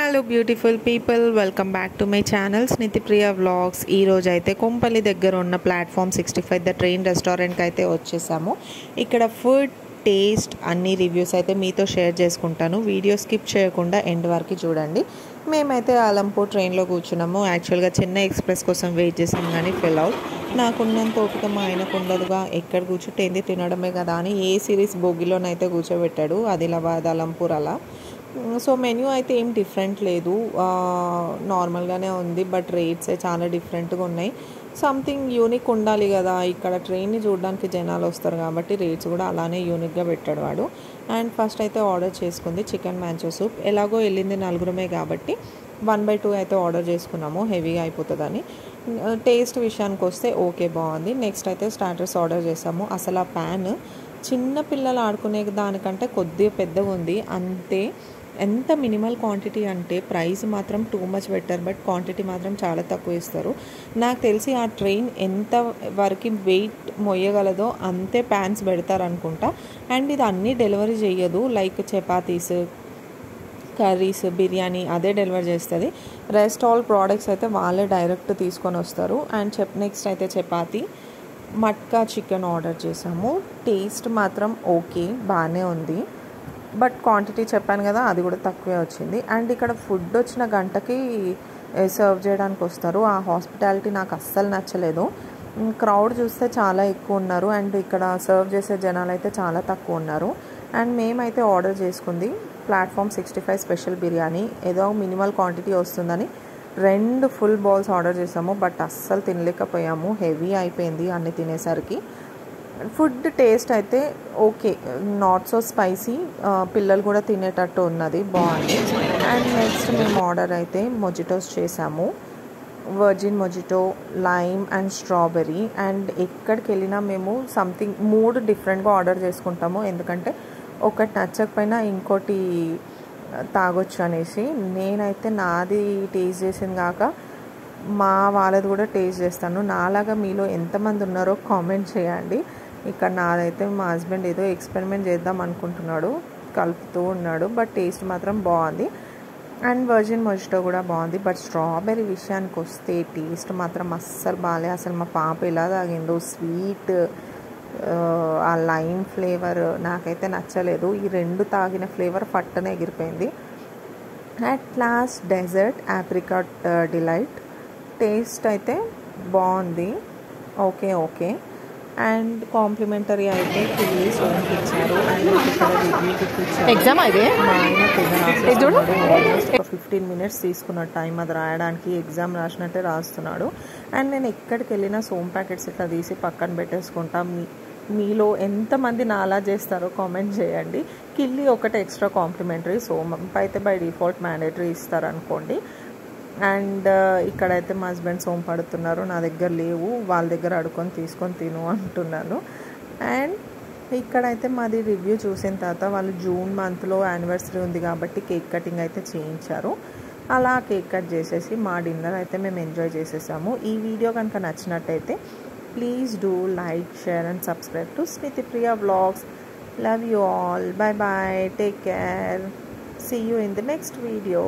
Hello beautiful people, welcome back to my channel Snithipriya vlogs. ఈరోజు అయితే కొంపల్లి దగ్గర ఉన్న ప్లాట్ఫామ్ 65 ద ట్రైన్ రెస్టారెంట్కి అయితే వచ్చేసాము. ఇక్కడ ఫుడ్, టేస్ట్ అన్ని రివ్యూస్ అయితే మీతో షేర్ చేసుకుంటాను. వీడియో స్కిప్ చేయకుండా ఎండ్ వరకు చూడండి. మేమైతే ఆలంపూర్ ట్రైన్లో కూర్చున్నాము. యాక్చువల్గా చెన్నై ఎక్స్ప్రెస్ కోసం వెయిట్ చేసాం కానీ ఫెల్ అవుట్. నాకున్నంత ఓపిక మా ఆయనకు ఉండదుగా, ఎక్కడ కూర్చుంటేంది తినడమే కదా అని ఏ సిరీస్ బోగిలోనైతే కూర్చోబెట్టాడు, ఆదిలాబాద్ ఆలంపూర్ అలా. సో మెన్యూ అయితే ఏం డిఫరెంట్ లేదు, నార్మల్గానే ఉంది. బట్ రేట్సే చాలా డిఫరెంట్గా ఉన్నాయి. సంథింగ్ యూనిక్ ఉండాలి కదా, ఇక్కడ ట్రైన్ని చూడడానికి జనాలు వస్తారు కాబట్టి రేట్స్ కూడా అలానే యూనిక్గా పెట్టాడు వాడు. అండ్ ఫస్ట్ అయితే ఆర్డర్ చేసుకుంది చికెన్ మ్యాంచో సూప్. ఎలాగో వెళ్ళింది నలుగురమే కాబట్టి 1/2 అయితే ఆర్డర్ చేసుకున్నాము, హెవీగా అయిపోతుందని. టేస్ట్ విషయానికి వస్తే ఓకే, బాగుంది. నెక్స్ట్ అయితే స్టార్టర్స్ ఆర్డర్ చేసాము. అసలు ఆ ప్యాన్ చిన్న పిల్లలు ఆడుకునే దానికంటే కొద్దిగా పెద్దగా ఉంది అంతే. ఎంత మినిమల్ క్వాంటిటీ అంటే ప్రైస్ మాత్రం too much better, but quantity మాత్రం చాలా తక్కువ ఇస్తారు. నాకు తెలిసి ఆ ట్రైన్ ఎంత వరకు వెయిట్ మొయ్యగలదో అంతే ప్యాన్స్ పెడతారనుకుంటా. అండ్ ఇది అన్నీ డెలివరీ చేయదు, లైక్ చపాతీస్, కర్రీస్, బిర్యానీ అదే డెలివర్ చేస్తుంది. రెస్ట్ ఆల్ ప్రోడక్ట్స్ అయితే వాళ్ళే డైరెక్ట్ తీసుకొని వస్తారు. అండ్ నెక్స్ట్ అయితే చపాతీ, మట్కా చికెన్ ఆర్డర్ చేసాము. టేస్ట్ మాత్రం ఓకే, బాగానే ఉంది. బట్ క్వాంటిటీ చెప్పాను కదా, అది కూడా తక్కువే వచ్చింది. అండ్ ఇక్కడ ఫుడ్ వచ్చిన గంటకి సర్వ్ చేయడానికి వస్తారు. ఆ హాస్పిటాలిటీ నాకు అస్సలు నచ్చలేదు. క్రౌడ్ చూస్తే చాలా ఎక్కువ ఉన్నారు అండ్ ఇక్కడ సర్వ్ చేసే జనాలు అయితే చాలా తక్కువ ఉన్నారు. అండ్ మేమైతే ఆర్డర్ చేసుకుంది ప్లాట్ఫామ్ 65 స్పెషల్ బిర్యానీ. ఏదో మినిమల్ క్వాంటిటీ వస్తుందని 2 ఫుల్ బౌల్స్ ఆర్డర్ చేసాము. బట్ అస్సలు తినలేకపోయాము, హెవీ అయిపోయింది అన్ని తినేసరికి. ఫుడ్ టేస్ట్ అయితే ఓకే, నాట్ సో స్పైసీ, పిల్లలు కూడా తినేటట్టు ఉన్నది, బాగుంది. అండ్ నెక్స్ట్ మేము ఆర్డర్ అయితే మొజిటోస్ చేసాము. Virgin mojito, lime and strawberry. And ఎక్కడికి వెళ్ళినా మేము సంథింగ్ 3 డిఫరెంట్గా ఆర్డర్ చేసుకుంటాము, ఎందుకంటే ఒకటి నచ్చకపోయినా ఇంకోటి తాగొచ్చు అనేసి. నేనైతే నాది టేస్ట్ చేసింది కాక మా వాళ్ళది కూడా టేస్ట్ చేస్తాను. నాలాగా మీలో ఎంతమంది ఉన్నారో కామెంట్ చేయండి. ఇక్కడ నాదైతే మా హస్బెండ్ ఏదో ఎక్స్పెరిమెంట్ చేద్దాం అనుకుంటున్నాడు, కలుపుతూ ఉన్నాడు. బట్ టేస్ట్ మాత్రం బాగుంది. అండ్ వర్జిన్ మొజిటో కూడా బాగుంది. బట్ స్ట్రాబెర్రీ విషయానికి వస్తే టేస్ట్ మాత్రం అస్సలు బాగాలే. అసలు మా పాప ఎలా తాగిందో, స్వీట్, ఆ లైమ్ ఫ్లేవర్ నాకైతే నచ్చలేదు. ఈ 2 తాగిన ఫ్లేవర్ పట్టనే ఎగిరిపోయింది. At last dessert apricot delight. Taste అయితే బాగుంది, ఓకే ఓకే. అండ్ కాంప్లిమెంటరీ అయితే కిల్లీ సోంపు ఇచ్చారు. అండ్ ఇక్కడ రివ్యూకి ఇచ్చారు. ఎగ్జామ్ అయితే మా ఆయన ఆల్మోస్ట్ ఒక 15 మినిట్స్ తీసుకున్నాడు టైం అది రాయడానికి. ఎగ్జామ్ రాసినట్టే రాస్తున్నాడు. అండ్ నేను ఎక్కడికి వెళ్ళినా సోమ్ ప్యాకెట్స్ ఇట్లా తీసి పక్కన పెట్టేసుకుంటా. మీలో ఎంతమంది నాలా చేస్తారో కామెంట్ చేయండి. కిల్లీ ఒకటి ఎక్స్ట్రా కాంప్లిమెంటరీ, సోంపు అయితే బై డిఫాల్ట్ మ్యాండేటరీ ఇస్తారనుకోండి. అండ్ ఇక్కడైతే మా హస్బెండ్ సోంపు పడుతున్నారు, నా దగ్గర లేవు, వాళ్ళ దగ్గర అడుకొని తీసుకొని తిను అంటున్నాను. అండ్ ఇక్కడైతే మాది రివ్యూ చూసిన తర్వాత వాళ్ళు జూన్ మంత్లో యానివర్సరీ ఉంది కాబట్టి కేక్ కటింగ్ అయితే చేయించారు. అలా కేక్ కట్ చేసేసి మా డిన్నర్ అయితే మేము ఎంజాయ్ చేసేసాము. ఈ వీడియో కనుక నచ్చినట్టయితే please do like, share and subscribe to Snithipriya vlogs. Love you all. Bye bye. Take care. See you in the next video.